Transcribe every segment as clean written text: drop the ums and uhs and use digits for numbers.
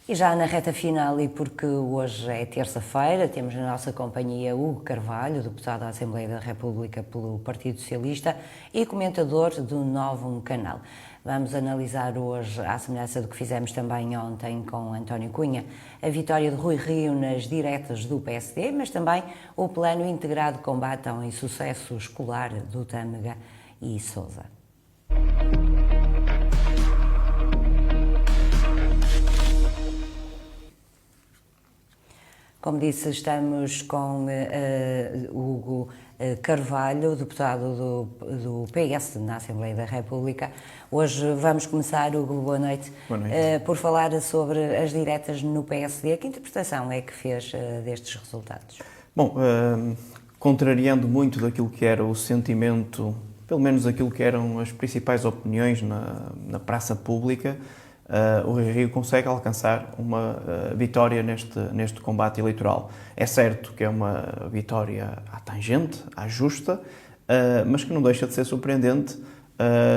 E já na reta final, e porque hoje é terça-feira, temos na nossa companhia Hugo Carvalho, deputado da Assembleia da República pelo Partido Socialista e comentador do Novum Canal. Vamos analisar hoje, à semelhança do que fizemos também ontem com António Cunha, a vitória de Rui Rio nas diretas do PSD, mas também o plano integrado de combate ao insucesso escolar do Tâmega e Sousa. Como disse, estamos com Hugo Carvalho, deputado do PS na Assembleia da República. Hoje vamos começar, Hugo, boa noite, por falar sobre as diretas no PSD. Que interpretação é que fez destes resultados? Bom, contrariando muito daquilo que era o sentimento, pelo menos aquilo que eram as principais opiniões na praça pública, o Rui Rio consegue alcançar uma vitória neste combate eleitoral. É certo que é uma vitória à tangente, à justa, mas que não deixa de ser surpreendente,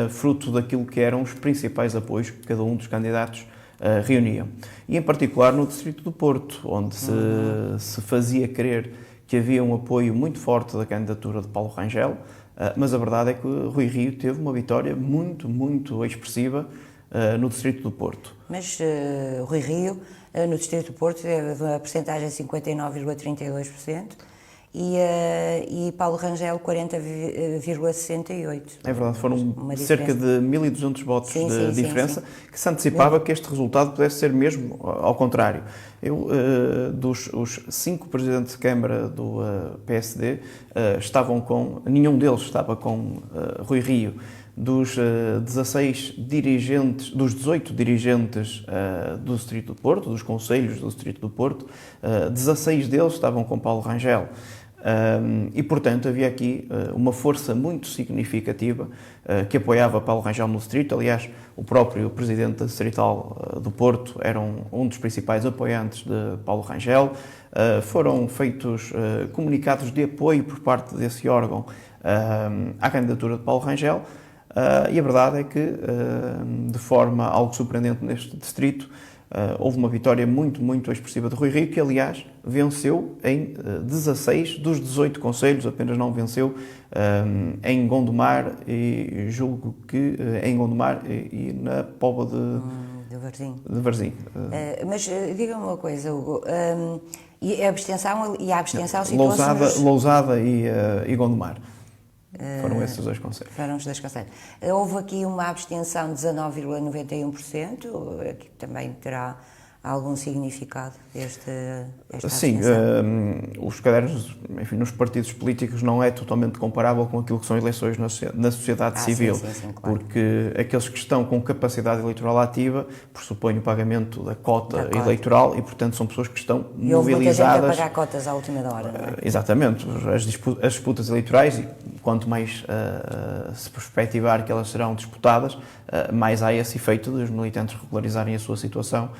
fruto daquilo que eram os principais apoios que cada um dos candidatos reunia. E em particular no Distrito do Porto, onde se fazia crer que havia um apoio muito forte da candidatura de Paulo Rangel, mas a verdade é que Rui Rio teve uma vitória muito, muito expressiva no Distrito do Porto. Mas Rui Rio, no Distrito do Porto, teve a percentagem de 59,32% e Paulo Rangel 40,68%. É verdade, foram cerca de 1.200 votos de diferença, que se antecipava que este resultado pudesse ser mesmo ao contrário. Os 5 presidentes de Câmara do PSD estavam com, nenhum deles estava com Rui Rio. Dos 18 dirigentes do Distrito do Porto, dos conselhos do Distrito do Porto, 16 deles estavam com Paulo Rangel. E, portanto, havia aqui uma força muito significativa que apoiava Paulo Rangel no Distrito. Aliás, o próprio presidente distrital do Porto era um dos principais apoiantes de Paulo Rangel. Foram feitos comunicados de apoio por parte desse órgão à candidatura de Paulo Rangel. E a verdade é que, de forma algo surpreendente neste distrito, houve uma vitória muito, muito expressiva de Rui Rio, que, aliás, venceu em 16 dos 18 concelhos, apenas não venceu em Gondomar, e julgo que em Gondomar e na Póvoa de Varzim. Mas diga-me uma coisa, Hugo, e a abstenção situou-se Lousada e Gondomar. Foram esses os dois conselhos. Foram os dois conselhos. Houve aqui uma abstenção de 19,91%, que também terá algum significado esta Sim, os cadernos, enfim, nos partidos políticos não é totalmente comparável com aquilo que são eleições na sociedade civil, sim, claro. Porque aqueles que estão com capacidade eleitoral ativa pressupõem o pagamento da cota eleitoral e, portanto, são pessoas que estão mobilizadas. E houve muita gente a pagar cotas à última hora, não é? Exatamente, as disputas eleitorais, e quanto mais se perspectivar que elas serão disputadas, mais há esse efeito dos militantes regularizarem a sua situação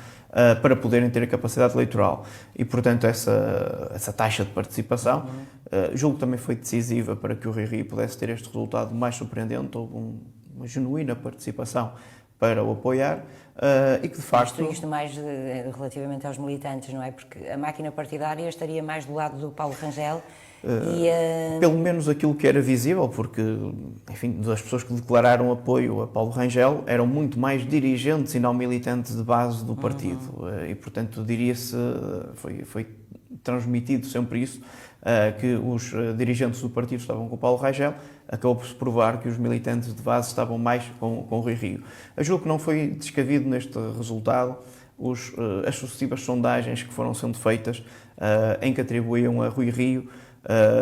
para poderem ter a capacidade eleitoral. E, portanto, essa taxa de participação, julgo que também foi decisiva para que o Rui Rio pudesse ter este resultado mais surpreendente. Houve uma genuína participação para o apoiar e que, de facto... Isto mais relativamente aos militantes, não é? Porque a máquina partidária estaria mais do lado do Paulo Rangel. Pelo menos aquilo que era visível, porque, enfim, das pessoas que declararam apoio a Paulo Rangel eram muito mais dirigentes e não militantes de base do partido. E, portanto, diria-se, foi transmitido sempre isso, que os dirigentes do partido estavam com o Paulo Rangel, acabou por se provar que os militantes de base estavam mais com o Rui Rio. Eu julgo que não foi descabido neste resultado as sucessivas sondagens que foram sendo feitas em que atribuíam a Rui Rio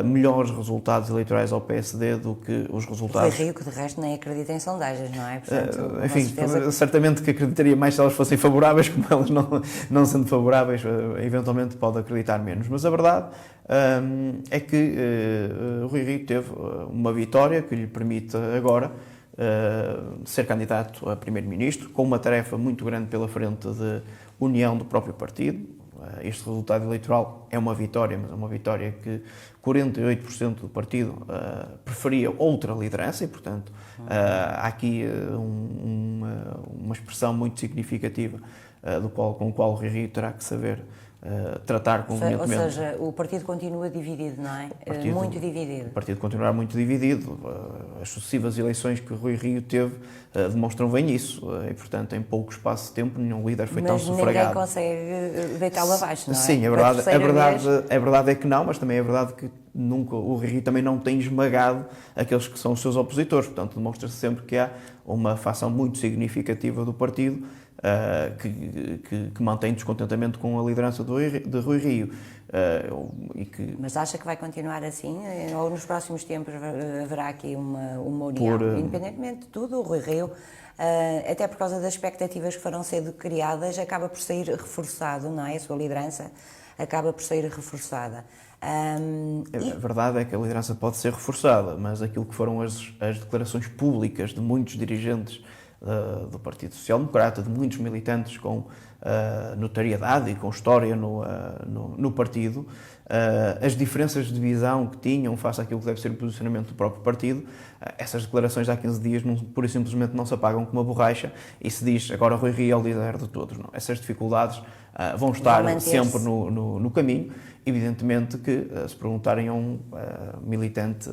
melhores resultados eleitorais ao PSD do que os resultados... Rui Rio, que de resto nem acredita em sondagens, não é? Portanto, enfim, certamente que acreditaria mais se elas fossem favoráveis, como elas não sendo favoráveis, eventualmente pode acreditar menos. Mas a verdade é que Rui Rio teve uma vitória que lhe permite agora ser candidato a primeiro-ministro, com uma tarefa muito grande pela frente de união do próprio partido. Este resultado eleitoral é uma vitória, mas é uma vitória que 48% do partido preferia outra liderança e, portanto, há aqui uma expressão muito significativa com o qual o Rui Rio terá que saber tratar convenientemente. Ou seja, o partido continua dividido, não é? Muito dividido. O partido continuará muito dividido. As sucessivas eleições que o Rui Rio teve demonstram bem isso. E, portanto, em pouco espaço de tempo, nenhum líder foi tão sufragado. Mas ninguém consegue deitá-lo abaixo, não é? Sim, a verdade é que não, mas também é verdade que nunca, o Rui Rio também não tem esmagado aqueles que são os seus opositores. Portanto, demonstra-se sempre que há uma fação muito significativa do partido que mantém descontentamento com a liderança de Rui Rio. Mas acha que vai continuar assim? Ou nos próximos tempos haverá aqui uma união? Independentemente de tudo, o Rui Rio, até por causa das expectativas que foram sendo criadas, acaba por sair reforçado, não é? A sua liderança acaba por sair reforçada. A verdade é que a liderança pode ser reforçada, mas aquilo que foram as declarações públicas de muitos dirigentes do Partido Social Democrata, de muitos militantes com notariedade e com história no partido, as diferenças de visão que tinham face àquilo que deve ser o posicionamento do próprio partido, essas declarações de há 15 dias pura e simplesmente não se apagam com uma borracha e se diz agora Rui Rio é o líder de todos. Não. Essas dificuldades vão estar sempre no caminho. Evidentemente que, se perguntarem a um militante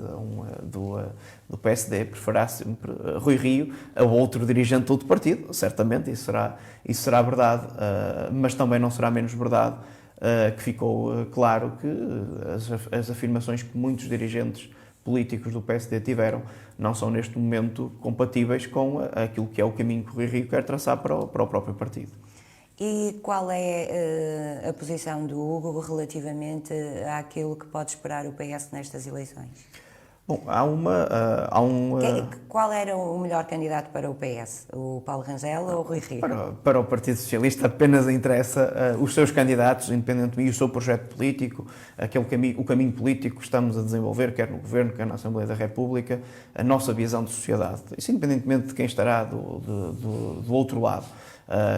do PSD, preferirá sempre Rui Rio a outro dirigente de outro partido, certamente, isso será verdade, mas também não será menos verdade que ficou claro que as afirmações que muitos dirigentes políticos do PSD tiveram não são neste momento compatíveis com aquilo que é o caminho que o Rui Rio quer traçar para o próprio partido. E qual é a posição do Hugo relativamente àquilo que pode esperar o PS nestas eleições? Bom, Qual era o melhor candidato para o PS? O Paulo Rangel ou o Rui Rio? Para o Partido Socialista apenas interessa os seus candidatos, independentemente do seu projeto político, o caminho político que estamos a desenvolver, quer no Governo, quer na Assembleia da República, a nossa visão de sociedade. Isso independentemente de quem estará do outro lado.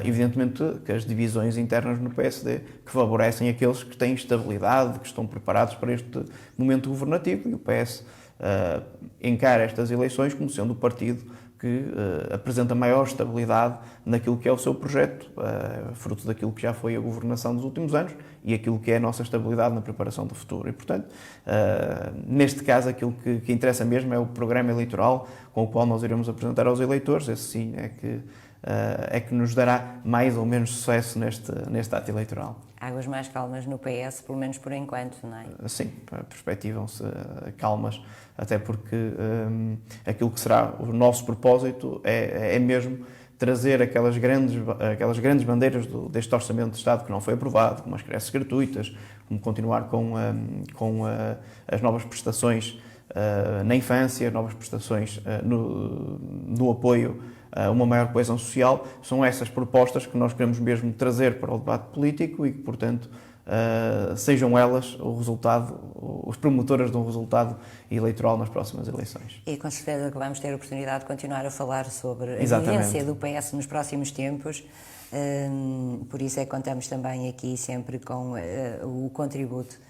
Evidentemente que as divisões internas no PSD que favorecem aqueles que têm estabilidade, que estão preparados para este momento governativo, e o PS encara estas eleições como sendo o partido que apresenta maior estabilidade naquilo que é o seu projeto, fruto daquilo que já foi a governação dos últimos anos e aquilo que é a nossa estabilidade na preparação do futuro. E, portanto, neste caso, aquilo que interessa mesmo é o programa eleitoral com o qual nós iremos apresentar aos eleitores. Esse sim é que nos dará mais ou menos sucesso neste ato eleitoral. Águas mais calmas no PS, pelo menos por enquanto, não é? Sim, perspectivam-se calmas, até porque aquilo que será o nosso propósito é mesmo trazer aquelas grandes bandeiras deste Orçamento de Estado que não foi aprovado, como as creches gratuitas, como continuar com as novas prestações na infância, novas prestações no apoio a uma maior coesão social. São essas propostas que nós queremos mesmo trazer para o debate político e que, portanto, sejam elas os promotoras de um resultado eleitoral nas próximas eleições. E com certeza que vamos ter a oportunidade de continuar a falar sobre a vivência do PS nos próximos tempos. Por isso é que contamos também aqui sempre com o contributo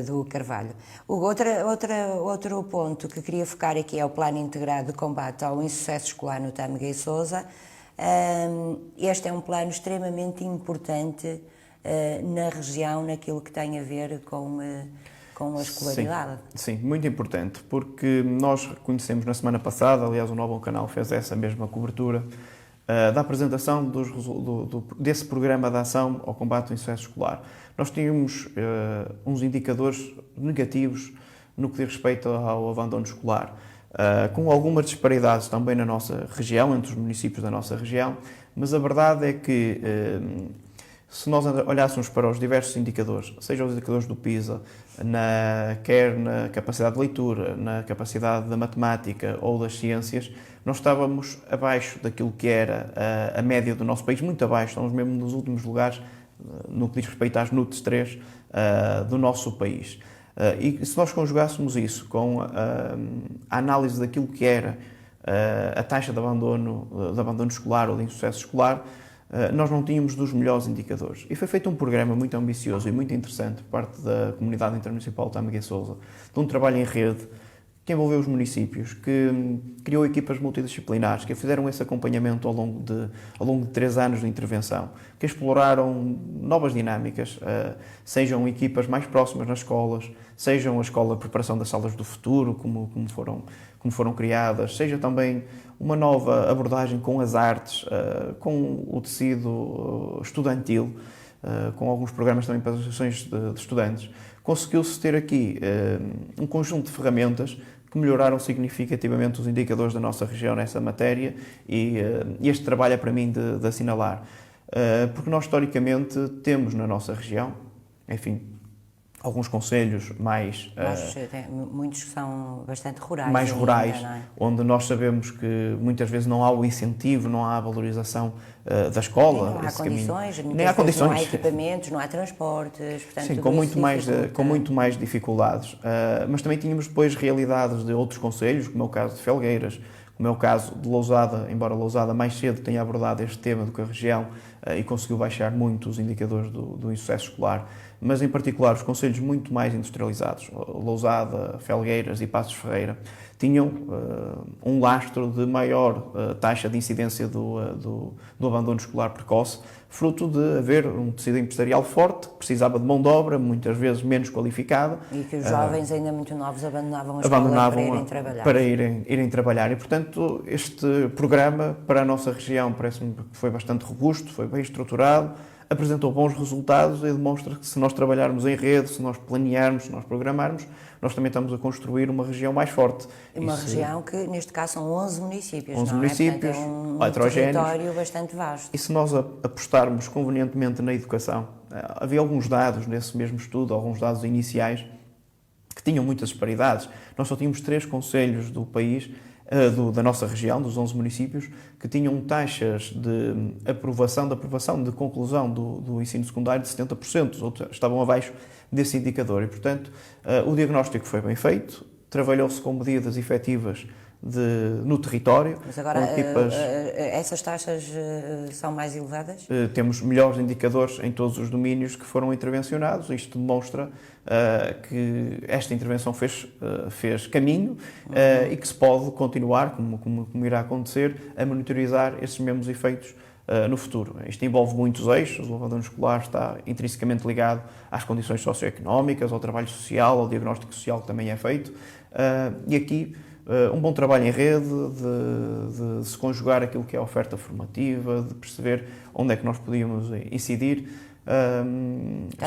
do Carvalho. Outro ponto que queria focar aqui é o Plano Integrado de Combate ao Insucesso Escolar no Tâmega e Sousa. Este é um plano extremamente importante na região, naquilo que tem a ver com a escolaridade. Sim, muito importante, porque nós reconhecemos na semana passada, aliás o Novo Canal fez essa mesma cobertura, da apresentação desse programa de ação ao combate ao insucesso escolar. Nós tínhamos uns indicadores negativos no que diz respeito ao abandono escolar, com algumas disparidades também na nossa região, entre os municípios da nossa região, mas a verdade é que se nós olhássemos para os diversos indicadores, seja os indicadores do PISA, quer na capacidade de leitura, na capacidade da matemática ou das ciências, nós estávamos abaixo daquilo que era a média do nosso país, muito abaixo, estamos mesmo nos últimos lugares no que diz respeito às NUTS 3 do nosso país. E se nós conjugássemos isso com a análise daquilo que era a taxa de abandono escolar ou de insucesso escolar, nós não tínhamos dos melhores indicadores. E foi feito um programa muito ambicioso e muito interessante por parte da Comunidade Intermunicipal de Tâmega e Sousa, de um trabalho em rede que envolveu os municípios, que criou equipas multidisciplinares, que fizeram esse acompanhamento ao longo de 3 anos de intervenção, que exploraram novas dinâmicas, sejam equipas mais próximas nas escolas, sejam a escola de preparação das salas do futuro, como foram criadas, seja também uma nova abordagem com as artes, com o tecido estudantil, com alguns programas também para as associações de estudantes. Conseguiu-se ter aqui um conjunto de ferramentas que melhoraram significativamente os indicadores da nossa região nessa matéria e este trabalho é para mim de assinalar. Porque nós, historicamente, temos na nossa região, enfim, alguns concelhos muitos que são bastante rurais. Mais ainda, rurais, não é? onde nós sabemos que muitas vezes não há o incentivo, não há a valorização da escola. Nem não há condições, nem há condições. Não há equipamentos, não há transportes, portanto, sim, tudo com muito mais dificuldades. Mas também tínhamos depois realidades de outros concelhos, como é o caso de Felgueiras, como é o caso de Lousada, embora Lousada mais cedo tenha abordado este tema do que a região e conseguiu baixar muito os indicadores do insucesso escolar, mas em particular os concelhos muito mais industrializados, Lousada, Felgueiras e Passos Ferreira, tinham um lastro de maior taxa de incidência do abandono escolar precoce, fruto de haver um tecido empresarial forte, que precisava de mão de obra, muitas vezes menos qualificada. E que os jovens ainda muito novos abandonavam a escola para irem trabalhar. Para irem trabalhar. E, portanto, este programa para a nossa região parece-me que foi bastante robusto, foi bem estruturado, apresentou bons resultados e demonstra que se nós trabalharmos em rede, se nós planearmos, se nós programarmos, nós também estamos a construir uma região mais forte. Uma região que, neste caso, são 11 municípios, 11 municípios, Portanto, é um território bastante vasto. E se nós apostarmos convenientemente na educação, havia alguns dados nesse mesmo estudo, alguns dados iniciais, que tinham muitas disparidades. Nós só tínhamos 3 concelhos do país, da nossa região, dos 11 municípios, que tinham taxas de aprovação de conclusão do ensino secundário de 70%, os outros estavam abaixo desse indicador. E, portanto, o diagnóstico foi bem feito, trabalhou-se com medidas efetivas no território. Mas agora, essas taxas são mais elevadas? Temos melhores indicadores em todos os domínios que foram intervencionados. Isto demonstra que esta intervenção fez caminho e que se pode continuar, como irá acontecer, a monitorizar esses mesmos efeitos no futuro. Isto envolve muitos eixos. O abandono escolar está intrinsecamente ligado às condições socioeconómicas, ao trabalho social, ao diagnóstico social que também é feito. E aqui um bom trabalho em rede, de se conjugar aquilo que é a oferta formativa, de perceber onde é que nós podíamos incidir.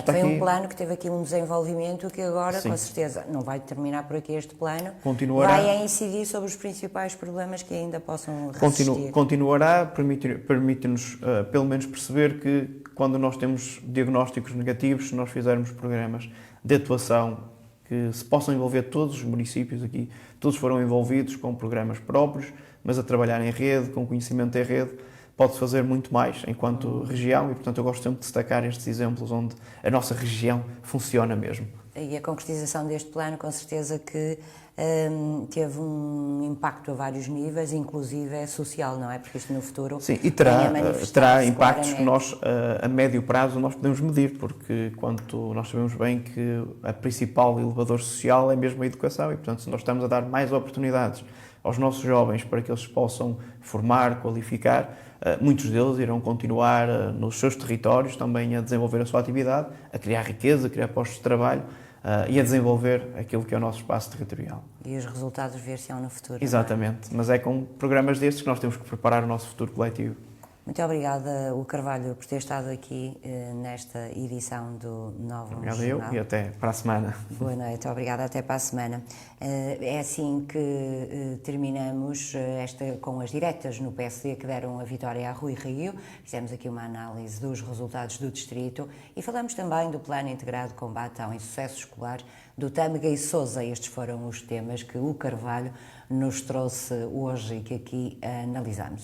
Foi um plano que teve aqui um desenvolvimento que agora, sim, com certeza, não vai terminar por aqui este plano, continuará, vai incidir sobre os principais problemas que ainda possam resistir. Continuará, permite-nos pelo menos perceber que quando nós temos diagnósticos negativos, se nós fizermos programas de atuação que se possam envolver todos os municípios aqui, todos foram envolvidos com programas próprios, mas a trabalhar em rede, com conhecimento em rede, pode-se fazer muito mais enquanto região e, portanto, eu gosto sempre de destacar estes exemplos onde a nossa região funciona mesmo. E a concretização deste plano, com certeza que teve um impacto a vários níveis, inclusive social, não é? Porque isto no futuro e terá impactos que nós, a médio prazo, nós podemos medir, porque quanto nós sabemos bem que a principal elevador social é mesmo a educação e, portanto, se nós estamos a dar mais oportunidades aos nossos jovens para que eles se possam formar, qualificar, muitos deles irão continuar nos seus territórios também a desenvolver a sua atividade, a criar riqueza, a criar postos de trabalho e a desenvolver aquilo que é o nosso espaço territorial. E os resultados ver-se-ão no futuro. Exatamente, mas é com programas destes que nós temos que preparar o nosso futuro coletivo. Muito obrigada, o Carvalho, por ter estado aqui nesta edição do Novo Obrigado Jornal. eu e até para a semana. Boa noite, obrigada, até para a semana. É assim que terminamos com as diretas no PSD que deram a vitória a Rui Rio. Fizemos aqui uma análise dos resultados do distrito e falamos também do Plano Integrado de Combate ao Insucesso Escolar do Tâmega e Sousa. Estes foram os temas que o Carvalho nos trouxe hoje e que aqui analisamos.